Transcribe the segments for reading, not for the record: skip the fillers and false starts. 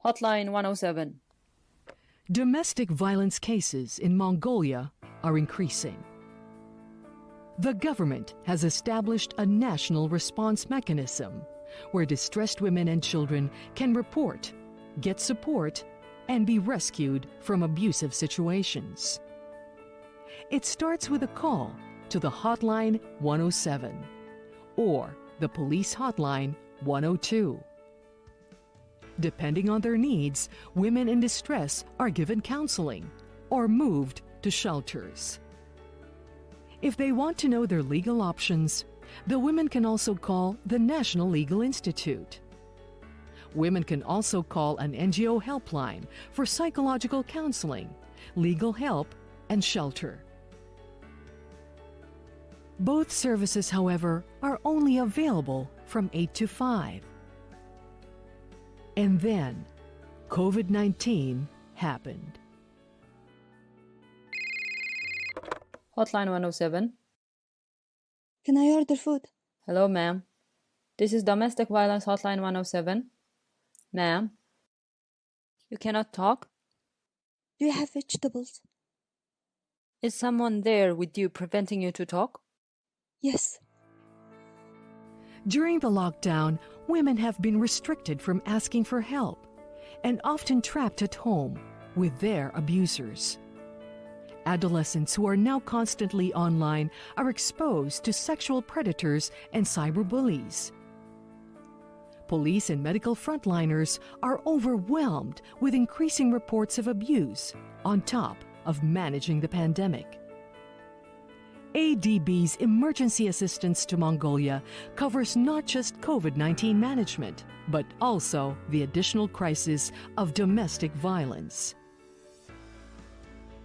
Hotline 107. Domestic violence cases in Mongolia are increasing. The government has established a national response mechanism where distressed women and children can report, get support, and be rescued from abusive situations. It starts with a call to the Hotline 107 or the Police Hotline 102. Depending on their needs, women in distress are given counseling or moved to shelters. If they want to know their legal options, the women can also call the National Legal Institute. Women can also call an NGO helpline for psychological counseling, legal help, and shelter. Both services, however, are only available from 8 to 5. And then, COVID-19 happened. Hotline 107. Can I order food? Hello, ma'am. This is Domestic Violence Hotline 107. Ma'am, you cannot talk? Do you have vegetables? Is someone there with you preventing you to talk? Yes. During the lockdown, women have been restricted from asking for help and often trapped at home with their abusers. Adolescents who are now constantly online are exposed to sexual predators and cyberbullies. Police and medical frontliners are overwhelmed with increasing reports of abuse on top of managing the pandemic. ADB's emergency assistance to Mongolia covers not just COVID-19 management, but also the additional crisis of domestic violence.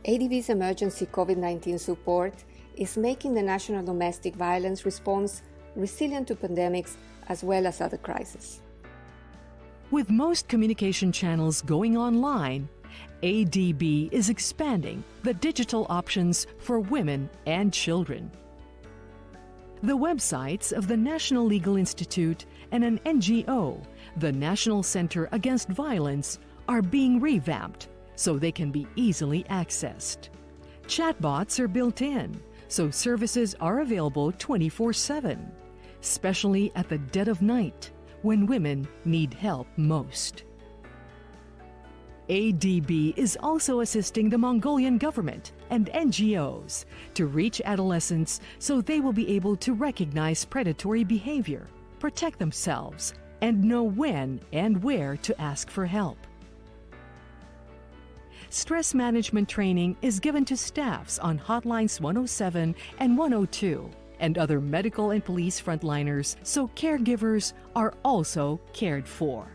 ADB's emergency COVID-19 support is making the national domestic violence response resilient to pandemics as well as other crises. With most communication channels going online, ADB is expanding the digital options for women and children. The websites of the National Legal Institute and an NGO, the National Center Against Violence, are being revamped so they can be easily accessed. Chatbots are built in, so services are available 24/7, especially at the dead of night when women need help most. ADB is also assisting the Mongolian government and NGOs to reach adolescents so they will be able to recognize predatory behavior, protect themselves, and know when and where to ask for help. Stress management training is given to staffs on Hotlines 107 and 102 and other medical and police frontliners so caregivers are also cared for.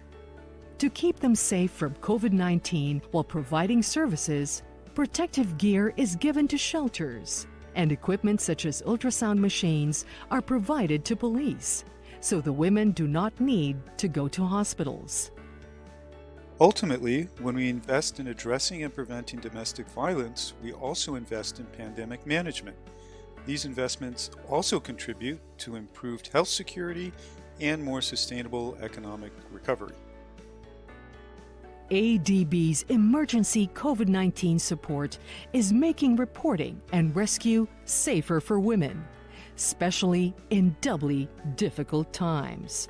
To keep them safe from COVID-19 while providing services, protective gear is given to shelters, and equipment such as ultrasound machines are provided to police, so the women do not need to go to hospitals. Ultimately, when we invest in addressing and preventing domestic violence, we also invest in pandemic management. These investments also contribute to improved health security and more sustainable economic recovery. ADB's emergency COVID-19 support is making reporting and rescue safer for women, especially in doubly difficult times.